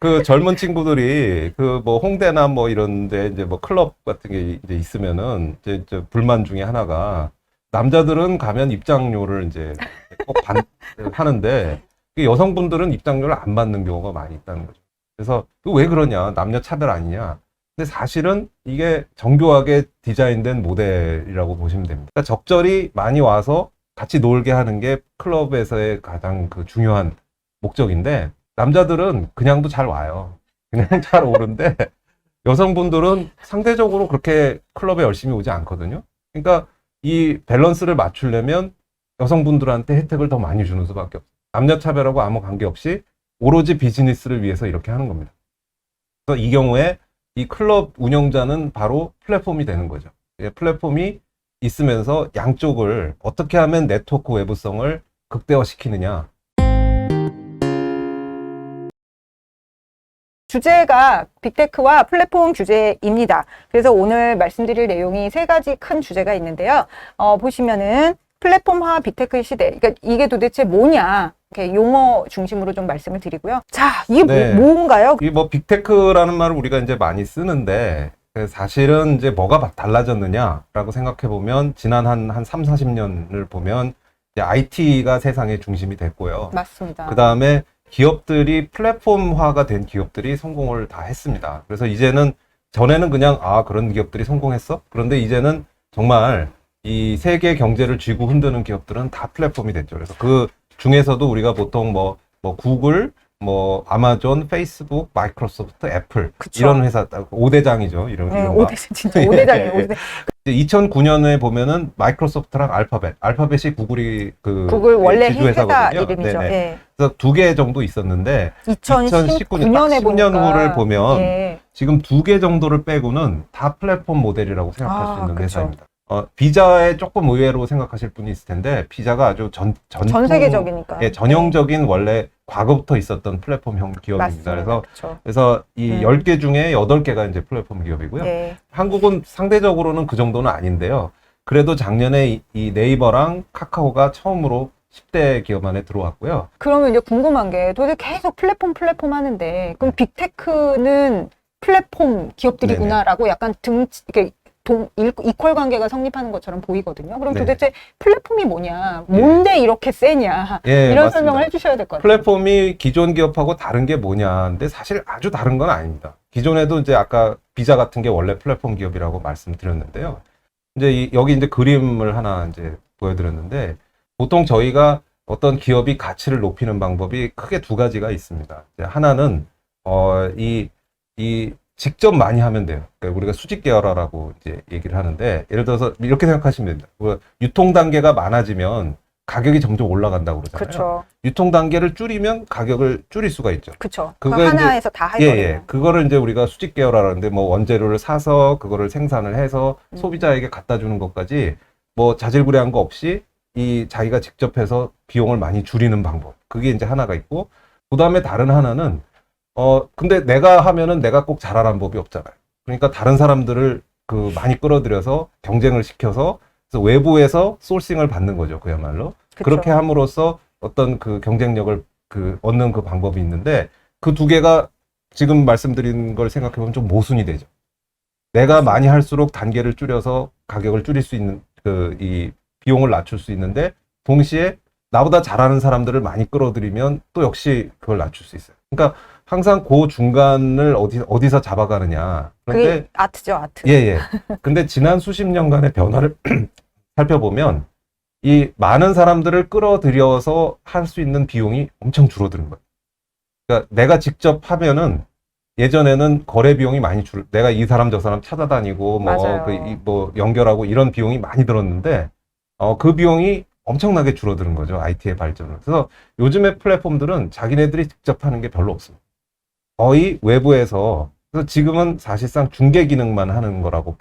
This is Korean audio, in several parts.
그 젊은 친구들이 그 뭐 홍대나 뭐 이런데 이제 뭐 클럽 같은 게 이제 있으면은 이제 저 불만 중에 하나가 남자들은 가면 입장료를 이제 꼭 하는데 여성분들은 입장료를 안 받는 경우가 많이 있다는 거죠. 그래서 왜 그러냐? 남녀 차별 아니냐? 근데 사실은 이게 정교하게 디자인된 모델이라고 보시면 됩니다. 그러니까 적절히 많이 와서 같이 놀게 하는 게 클럽에서의 가장 그 중요한 목적인데 남자들은 그냥도 잘 와요. 그냥 잘 오는데 여성분들은 상대적으로 그렇게 클럽에 열심히 오지 않거든요. 그러니까 이 밸런스를 맞추려면 여성분들한테 혜택을 더 많이 주는 수밖에 없어요. 남녀 차별하고 아무 관계없이 오로지 비즈니스를 위해서 이렇게 하는 겁니다. 그래서 이 경우에 이 클럽 운영자는 바로 플랫폼이 되는 거죠. 플랫폼이 있으면서 양쪽을 어떻게 하면 네트워크 외부성을 극대화시키느냐. 주제가 빅테크와 플랫폼 규제입니다. 그래서 오늘 말씀드릴 내용이 세 가지 큰 주제가 있는데요. 보시면은 플랫폼화 빅테크의 시대. 그러니까 이게 도대체 뭐냐. 이렇게 용어 중심으로 좀 말씀을 드리고요. 자, 이게 네. 뭔가요? 이 뭐 빅테크라는 말을 우리가 이제 많이 쓰는데 사실은 이제 뭐가 달라졌느냐라고 생각해 보면 지난 한 3, 40년을 보면 이제 IT가 세상의 중심이 됐고요. 맞습니다. 그 다음에 기업들이 플랫폼화가 된 기업들이 성공을 다 했습니다. 그래서 이제는 전에는 그냥 그런 기업들이 성공했어? 그런데 이제는 정말 이 세계 경제를 쥐고 흔드는 기업들은 다 플랫폼이 됐죠. 그래서 그 중에서도 우리가 보통 뭐 구글, 뭐 아마존, 페이스북, 마이크로소프트, 애플 그쵸. 이런 회사 5대장이죠. 이런 5대장 진짜 5대장이에요. 5대장. 2009년에 보면은 마이크로소프트랑 알파벳이 구글이 구글 원래 회사 지주회사거든요. 이름이죠. 네네. 예. 그래서 2개 정도 있었는데 2019년에 10년 후를 보니까 보면 예. 지금 2개 정도를 빼고는 다 플랫폼 모델이라고 생각할 수 있는 그쵸. 회사입니다. 비자에 조금 의외로 생각하실 분이 있을 텐데 비자가 아주 전 세계적이니까. 예, 전형적인 원래 과거부터 있었던 플랫폼형 기업입니다. 맞습니다. 그래서 이 10개 중에 8개가 이제 플랫폼 기업이고요. 예. 한국은 상대적으로는 그 정도는 아닌데요. 그래도 작년에 이 네이버랑 카카오가 처음으로 10대 기업 안에 들어왔고요. 그러면 이제 궁금한 게 도대체 계속 플랫폼 하는데 그럼 빅테크는 플랫폼 기업들이구나라고 약간 이렇게 이퀄 관계가 성립하는 것처럼 보이거든요. 그럼 네네. 도대체 플랫폼이 뭐냐? 뭔데 이렇게 세냐? 예, 이런 맞습니다. 설명을 해주셔야 될 것 같아요. 플랫폼이 기존 기업하고 다른 게 뭐냐. 근데 사실 아주 다른 건 아닙니다. 기존에도 이제 아까 비자 같은 게 원래 플랫폼 기업이라고 말씀드렸는데요. 이제 여기 이제 그림을 하나 이제 보여드렸는데 보통 저희가 어떤 기업이 가치를 높이는 방법이 크게 2가지가 있습니다. 이제 하나는 이 직접 많이 하면 돼요. 그러니까 우리가 수직 계열화라고 이제 얘기를 하는데 예를 들어서 이렇게 생각하시면 됩니다. 유통 단계가 많아지면 가격이 점점 올라간다고 그러잖아요. 그렇죠. 유통 단계를 줄이면 가격을 줄일 수가 있죠. 그렇죠. 그거 하나에서 다 해버려요. 그거를 이제 우리가 수직 계열화라는데 뭐 원재료를 사서 그거를 생산을 해서 소비자에게 갖다 주는 것까지 뭐 자질구레한 거 없이 이 자기가 직접 해서 비용을 많이 줄이는 방법. 그게 이제 하나가 있고 그다음에 다른 하나는 근데 내가 하면은 내가 꼭 잘하라는 법이 없잖아요. 그러니까 다른 사람들을 많이 끌어들여서 경쟁을 시켜서 그래서 외부에서 소싱을 받는 거죠. 그야말로. 그쵸. 그렇게 함으로써 어떤 그 경쟁력을 얻는 그 방법이 있는데 그 2개가 지금 말씀드린 걸 생각해보면 좀 모순이 되죠. 내가 많이 할수록 단계를 줄여서 가격을 줄일 수 있는 이 비용을 낮출 수 있는데 동시에 나보다 잘하는 사람들을 많이 끌어들이면 또 역시 그걸 낮출 수 있어요. 그러니까 항상 그 중간을 어디서 잡아가느냐. 그런데 그게 아트죠, 아트. 예. 근데 지난 수십 년간의 변화를 살펴보면 이 많은 사람들을 끌어들여서 할 수 있는 비용이 엄청 줄어드는 거예요. 그러니까 내가 직접 하면은 예전에는 거래 비용이 많이 내가 이 사람 저 사람 찾아다니고 뭐 연결하고 이런 비용이 많이 들었는데 그 비용이 엄청나게 줄어드는 거죠. IT의 발전을. 그래서 요즘의 플랫폼들은 자기네들이 직접 하는 게 별로 없습니다. 거의 외부에서 그래서 지금은 사실상 중개 기능만 하는 거라고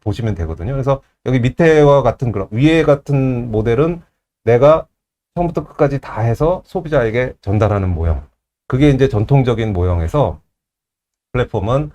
보시면 되거든요. 그래서 여기 밑에와 같은 그런 위에 같은 모델은 내가 처음부터 끝까지 다 해서 소비자에게 전달하는 모형. 그게 이제 전통적인 모형에서 플랫폼은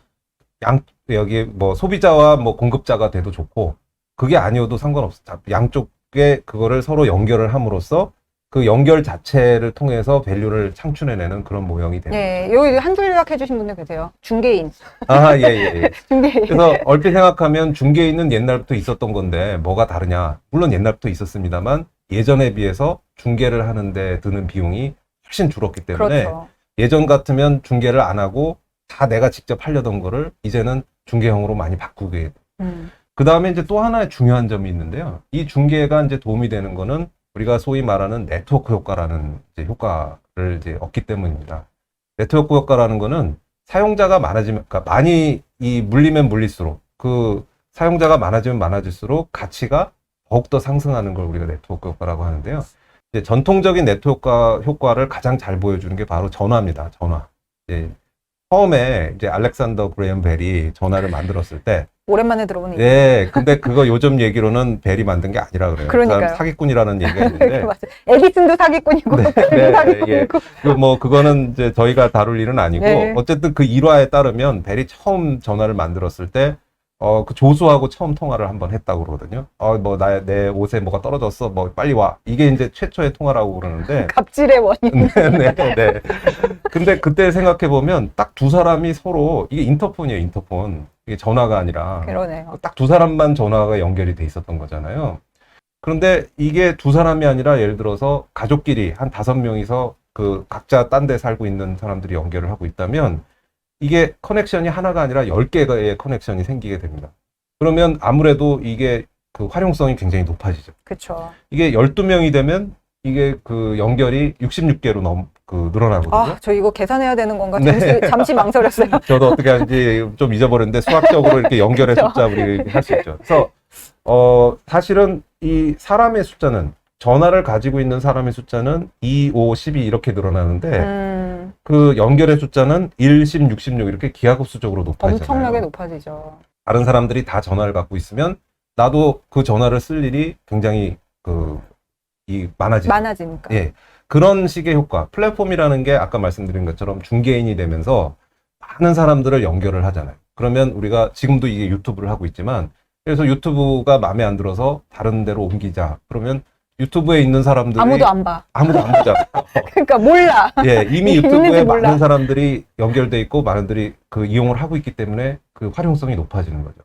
여기 뭐 소비자와 뭐 공급자가 돼도 좋고 그게 아니어도 상관없어. 양쪽에 그거를 서로 연결을 함으로써 그 연결 자체를 통해서 밸류를 창출해내는 그런 모형이 됩니다. 예, 여기 한 줄 요약해 주신 분들 계세요. 중개인. 아, 예, 예, 예. 중개인. 그래서 얼핏 생각하면 중개인은 옛날부터 있었던 건데 뭐가 다르냐? 물론 옛날부터 있었습니다만 예전에 비해서 중개를 하는데 드는 비용이 훨씬 줄었기 때문에 그렇죠. 예전 같으면 중개를 안 하고 다 내가 직접 하려던 거를 이제는 중개형으로 많이 바꾸게. 그 다음에 이제 또 하나의 중요한 점이 있는데요. 이 중개가 이제 도움이 되는 거는 우리가 소위 말하는 네트워크 효과라는 이제 효과를 이제 얻기 때문입니다. 네트워크 효과라는 거는 사용자가 많아지면, 그러니까 많이 이 물리면 물릴수록 그 사용자가 많아지면 많아질수록 가치가 더욱더 상승하는 걸 우리가 네트워크 효과라고 하는데요. 이제 전통적인 네트워크 효과를 가장 잘 보여주는 게 바로 전화입니다. 전화. 이제 처음에 이제 알렉산더 그레이엄 벨이 전화를 만들었을 때, 오랜만에 들어보는 얘기. 네, 근데 그거 요즘 얘기로는 벨이 만든 게 아니라 그래요. 그 그러니까요. 사람 사기꾼이라는 얘기가 있는데, 맞아요. 에디슨도 사기꾼이고, 네, 벨도 네, 사기꾼이고. 그거는 이제 저희가 다룰 일은 아니고, 네. 어쨌든 그 일화에 따르면 벨이 처음 전화를 만들었을 때, 그 조수하고 처음 통화를 한번 했다고 그러거든요. 내 옷에 뭐가 떨어졌어. 뭐, 빨리 와. 이게 이제 최초의 통화라고 그러는데. 갑질의 원인. 네. 근데 그때 생각해보면 딱 두 사람이 서로, 이게 인터폰이에요, 인터폰. 이게 전화가 아니라. 그러네요. 딱 두 사람만 전화가 연결이 돼 있었던 거잖아요. 그런데 이게 두 사람이 아니라 예를 들어서 가족끼리 한 5명이서 그 각자 딴 데 살고 있는 사람들이 연결을 하고 있다면 이게 커넥션이 하나가 아니라 10개의 커넥션이 생기게 됩니다. 그러면 아무래도 이게 그 활용성이 굉장히 높아지죠. 그렇죠. 이게 12명이 되면 이게 그 연결이 66개로 늘어나거든요. 아, 저 이거 계산해야 되는 건가? 네. 잠시 망설였어요. 저도 어떻게 하는지 좀 잊어버렸는데 수학적으로 이렇게 연결의 숫자 우리 할 수 있죠. 그래서 사실은 이 사람의 숫자는 전화를 가지고 있는 사람의 숫자는 2, 5, 12 이렇게 늘어나는데 그 연결의 숫자는 1, 10, 66 이렇게 기하급수적으로 높아지잖아요. 엄청나게 높아지죠. 다른 사람들이 다 전화를 갖고 있으면 나도 그 전화를 쓸 일이 굉장히 많아지니까. 예. 그런 식의 효과. 플랫폼이라는 게 아까 말씀드린 것처럼 중개인이 되면서 많은 사람들을 연결을 하잖아요. 그러면 우리가 지금도 이게 유튜브를 하고 있지만 그래서 유튜브가 마음에 안 들어서 다른 데로 옮기자. 그러면 유튜브에 있는 사람들이 아무도 안 봐. 아무도 안 보잖아요. 그러니까 몰라. 예, 이미 있는지 유튜브에 몰라. 많은 사람들이 연결돼 있고 많은 들이 그 이용을 하고 있기 때문에 그 활용성이 높아지는 거죠.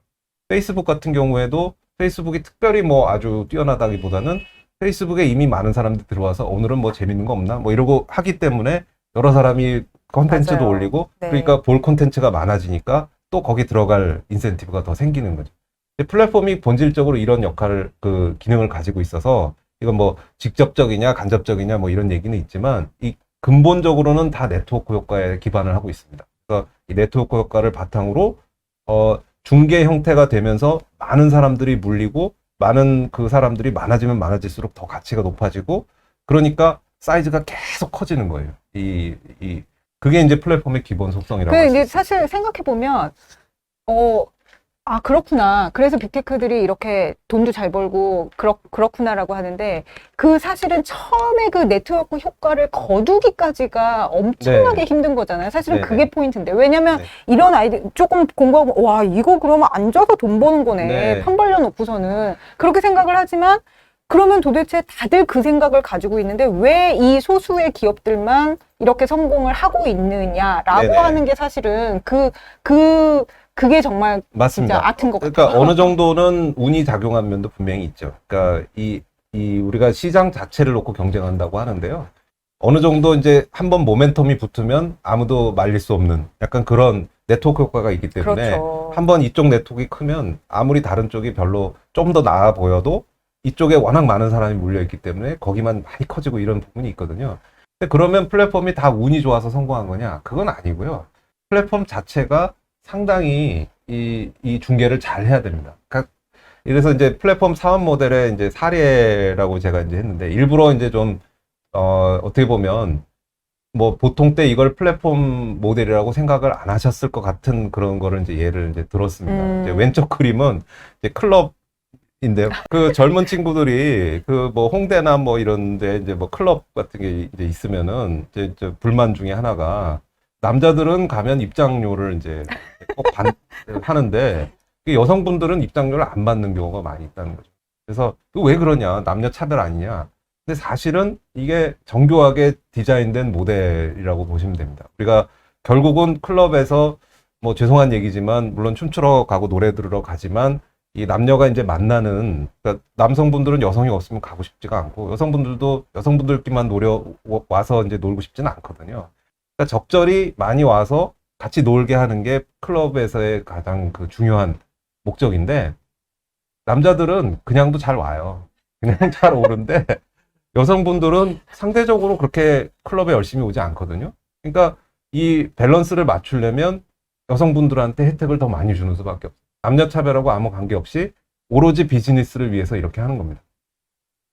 페이스북 같은 경우에도 페이스북이 특별히 뭐 아주 뛰어나다기보다는 페이스북에 이미 많은 사람들이 들어와서 오늘은 뭐 재밌는 거 없나? 뭐 이러고 하기 때문에 여러 사람이 컨텐츠도 맞아요. 올리고 네. 그러니까 볼 콘텐츠가 많아지니까 또 거기 들어갈 인센티브가 더 생기는 거죠. 플랫폼이 본질적으로 이런 역할을 그 기능을 가지고 있어서 이건 뭐 직접적이냐 간접적이냐 뭐 이런 얘기는 있지만 이 근본적으로는 다 네트워크 효과에 기반을 하고 있습니다. 그래서 이 네트워크 효과를 바탕으로 중개 형태가 되면서 많은 사람들이 물리고 많은 그 사람들이 많아지면 많아질수록 더 가치가 높아지고 그러니까 사이즈가 계속 커지는 거예요. 그게 이제 플랫폼의 기본 속성이라고 할 수 근데 있어요. 이제 사실 생각해 보면 아, 그렇구나. 그래서 빅테크들이 이렇게 돈도 잘 벌고, 그렇구나라고 하는데, 그 사실은 처음에 그 네트워크 효과를 거두기까지가 엄청나게 힘든 거잖아요. 사실은 네네. 그게 포인트인데. 왜냐면 네. 이런 아이들 조금 공부하고, 와, 이거 그러면 앉아서 돈 버는 거네. 네. 편 벌려놓고서는. 그렇게 생각을 하지만, 그러면 도대체 다들 그 생각을 가지고 있는데, 왜 이 소수의 기업들만 이렇게 성공을 하고 있느냐라고 네네. 하는 게 사실은 그게 정말 맞습니다. 진짜 아트인 것 그러니까 같아요. 어느 정도는 운이 작용한 면도 분명히 있죠. 그러니까 이 우리가 시장 자체를 놓고 경쟁한다고 하는데요. 어느 정도 이제 한번 모멘텀이 붙으면 아무도 말릴 수 없는 약간 그런 네트워크 효과가 있기 때문에 그렇죠. 한번 이쪽 네트워크가 크면 아무리 다른 쪽이 별로 좀 더 나아 보여도 이쪽에 워낙 많은 사람이 몰려있기 때문에 거기만 많이 커지고 이런 부분이 있거든요. 근데 그러면 플랫폼이 다 운이 좋아서 성공한 거냐? 그건 아니고요. 플랫폼 자체가 상당히 이 중개를 잘 해야 됩니다. 그러니까 이래서 이제 플랫폼 사업 모델의 이제 사례라고 제가 이제 했는데 일부러 이제 좀 어떻게 보면 뭐 보통 때 이걸 플랫폼 모델이라고 생각을 안 하셨을 것 같은 그런 거를 이제 예를 이제 들었습니다. 이제 왼쪽 그림은 이제 클럽인데요. 그 젊은 친구들이 그 뭐 홍대나 뭐 이런데 이제 뭐 클럽 같은 게 이제 있으면은 이제 불만 중에 하나가 남자들은 가면 입장료를 이제 꼭 하는데 여성분들은 입장료를 안 받는 경우가 많이 있다는 거죠. 그래서 왜 그러냐? 남녀 차별 아니냐? 근데 사실은 이게 정교하게 디자인된 모델이라고 보시면 됩니다. 우리가 결국은 클럽에서 뭐 죄송한 얘기지만 물론 춤추러 가고 노래 들으러 가지만 이 남녀가 이제 만나는, 그러니까 남성분들은 여성이 없으면 가고 싶지가 않고 여성분들도 여성분들끼리만 와서 이제 놀고 싶지는 않거든요. 그러니까 적절히 많이 와서 같이 놀게 하는 게 클럽에서의 가장 그 중요한 목적인데, 남자들은 그냥도 잘 와요. 그냥 잘 오는데 여성분들은 상대적으로 그렇게 클럽에 열심히 오지 않거든요. 그러니까 이 밸런스를 맞추려면 여성분들한테 혜택을 더 많이 주는 수밖에 없어요. 남녀 차별하고 아무 관계없이 오로지 비즈니스를 위해서 이렇게 하는 겁니다.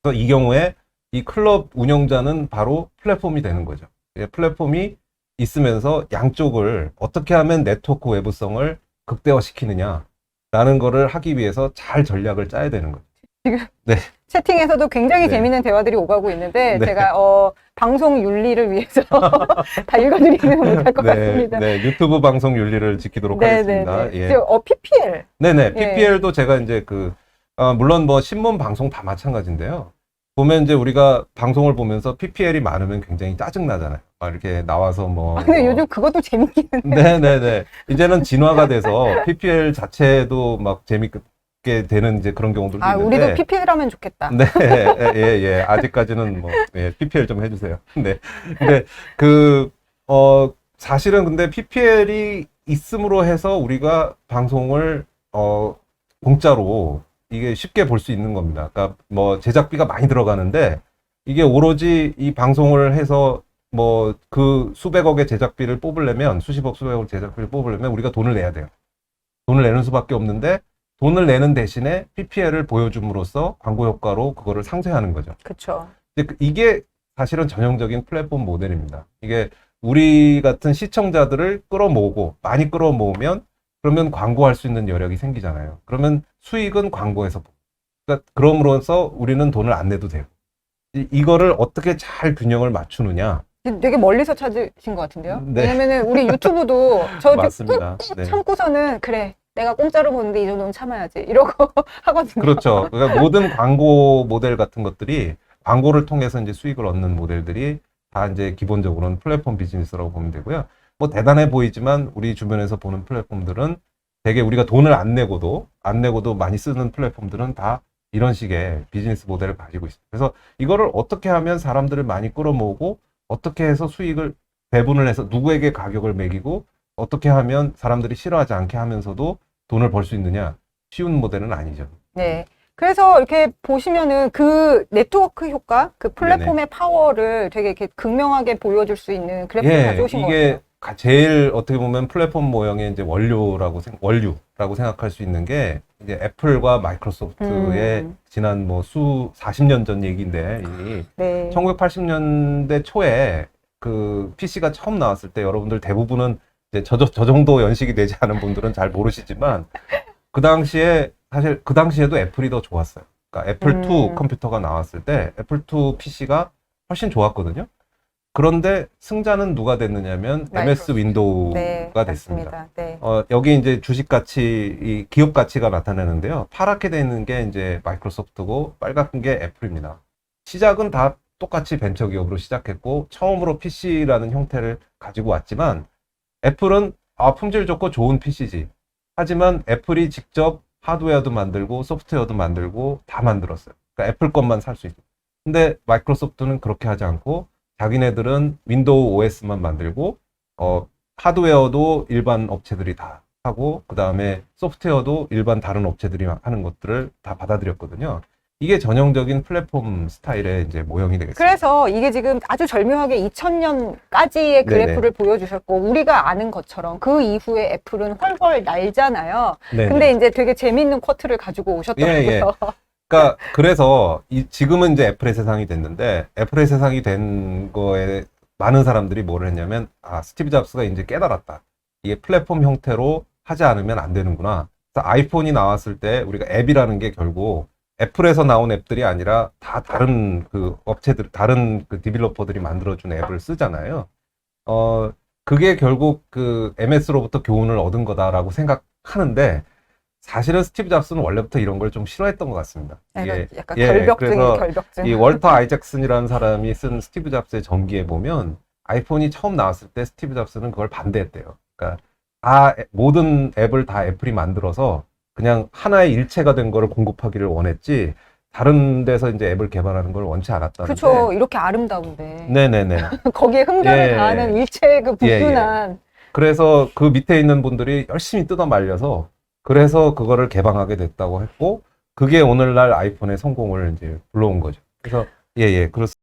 그래서 이 경우에 이 클럽 운영자는 바로 플랫폼이 되는 거죠. 플랫폼이 있으면서 양쪽을 어떻게 하면 네트워크 외부성을 극대화시키느냐라는 거를 하기 위해서 잘 전략을 짜야 되는 거죠. 지금 네. 채팅에서도 굉장히 네. 재밌는 대화들이 오가고 있는데 네. 제가 방송 윤리를 위해서 다 읽어드리면 못할 것 같습니다. 네, 유튜브 방송 윤리를 지키도록 하겠습니다. 네. 예. PPL. 네네, 예. PPL도 제가 이제 물론 뭐 신문 방송 다 마찬가지인데요. 보면 이제 우리가 방송을 보면서 PPL이 많으면 굉장히 짜증나잖아요. 막 이렇게 나와서 뭐. 근데 요즘 그것도 재밌기는 해. 네네네. 이제는 진화가 돼서 PPL 자체도 막 재밌게 되는 이제 그런 경우들도 있는데. 우리도 PPL 하면 좋겠다. 네, 예. 아직까지는 뭐, PPL 좀 해주세요. 네. 근데 사실은 근데 PPL이 있음으로 해서 우리가 방송을, 공짜로 이게 쉽게 볼 수 있는 겁니다. 그러니까 뭐 제작비가 많이 들어가는데 이게 오로지 이 방송을 해서 뭐 그 수백억의 제작비를 뽑으려면, 수십억, 수백억 제작비를 뽑으려면 우리가 돈을 내야 돼요. 돈을 내는 수밖에 없는데 돈을 내는 대신에 PPL을 보여줌으로써 광고 효과로 그거를 상쇄하는 거죠. 그렇죠. 이게 사실은 전형적인 플랫폼 모델입니다. 이게 우리 같은 시청자들을 끌어모으고 많이 끌어모으면 그러면 광고할 수 있는 여력이 생기잖아요. 그러면 수익은 광고에서 그러니까 그럼으로써 우리는 돈을 안 내도 되고, 이거를 어떻게 잘 균형을 맞추느냐. 되게 멀리서 찾으신 것 같은데요. 네. 왜냐면은 우리 유튜브도 저 맞습니다. 꾹꾹 네. 참고서는 그래 내가 공짜로 보는데 이 정도는 참아야지 이러고 하거든요. 그렇죠. 그러니까 모든 광고 모델 같은 것들이 광고를 통해서 이제 수익을 얻는 모델들이 다 이제 기본적으로는 플랫폼 비즈니스라고 보면 되고요. 뭐 대단해 보이지만 우리 주변에서 보는 플랫폼들은 되게 우리가 돈을 안 내고도 많이 쓰는 플랫폼들은 다 이런 식의 비즈니스 모델을 가지고 있습니다. 그래서 이거를 어떻게 하면 사람들을 많이 끌어모으고 어떻게 해서 수익을 배분을 해서 누구에게 가격을 매기고 어떻게 하면 사람들이 싫어하지 않게 하면서도 돈을 벌 수 있느냐, 쉬운 모델은 아니죠. 네. 그래서 이렇게 보시면은 그 네트워크 효과, 그 플랫폼의 파워를 되게 이렇게 극명하게 보여줄 수 있는 그래프를 가져오신 것 같아요. 이게 제일 어떻게 보면 플랫폼 모형의 이제 원류라고 생각할 수 있는 게 이제 애플과 마이크로소프트의 지난 뭐 40년 전 얘기인데 이미 네. 1980년대 초에 그 PC가 처음 나왔을 때 여러분들 대부분은 이제 저 정도 연식이 되지 않은 분들은 잘 모르시지만 그 당시에도 애플이 더 좋았어요. 그러니까 애플2 컴퓨터가 나왔을 때 애플2 PC가 훨씬 좋았거든요. 그런데 승자는 누가 됐느냐면 MS 윈도우가 됐습니다. 네. 여기 이제 주식 가치, 이 기업 가치가 나타나는데요. 파랗게 되어 있는 게 이제 마이크로소프트고 빨간 게 애플입니다. 시작은 다 똑같이 벤처 기업으로 시작했고 처음으로 PC라는 형태를 가지고 왔지만 애플은 품질 좋고 좋은 PC지. 하지만 애플이 직접 하드웨어도 만들고 소프트웨어도 만들고 다 만들었어요. 그러니까 애플 것만 살 수 있어요. 근데 마이크로소프트는 그렇게 하지 않고 자기네들은 윈도우 OS만 만들고 하드웨어도 일반 업체들이 다 하고 그 다음에 소프트웨어도 일반 다른 업체들이 하는 것들을 다 받아들였거든요. 이게 전형적인 플랫폼 스타일의 이제 모형이 되겠습니다. 그래서 이게 지금 아주 절묘하게 2000년까지의 그래프를 보여주셨고 우리가 아는 것처럼 그 이후에 애플은 헐헐 날잖아요. 네네. 근데 이제 되게 재밌는 쿼트를 가지고 오셨더라고요. 그러니까 그래서 지금은 이제 애플의 세상이 됐는데 애플의 세상이 된 거에 많은 사람들이 뭐를 했냐면 스티브 잡스가 이제 깨달았다. 이게 플랫폼 형태로 하지 않으면 안 되는구나. 그래서 아이폰이 나왔을 때 우리가 앱이라는 게 결국 애플에서 나온 앱들이 아니라 다 다른 그 업체들, 다른 그 디벨로퍼들이 만들어준 앱을 쓰잖아요. 그게 결국 그 MS로부터 교훈을 얻은 거다라고 생각하는데 사실은 스티브 잡스는 원래부터 이런 걸 좀 싫어했던 것 같습니다. 약간 예, 결벽증이 그래서 결벽증. 이 월터 아이잭슨이라는 사람이 쓴 스티브 잡스의 전기에 보면 아이폰이 처음 나왔을 때 스티브 잡스는 그걸 반대했대요. 그러니까 모든 앱을 다 애플이 만들어서 그냥 하나의 일체가 된 거를 공급하기를 원했지 다른 데서 이제 앱을 개발하는 걸 원치 않았다는데. 그렇죠. 이렇게 아름다운데. 네네네. 거기에 흠결을 예. 가하는 일체의 그 예, 예. 불순한. 그래서 그 밑에 있는 분들이 열심히 뜯어 말려서 그래서 그거를 개방하게 됐다고 했고 그게 오늘날 아이폰의 성공을 이제 불러온 거죠. 그래서 그렇습니다.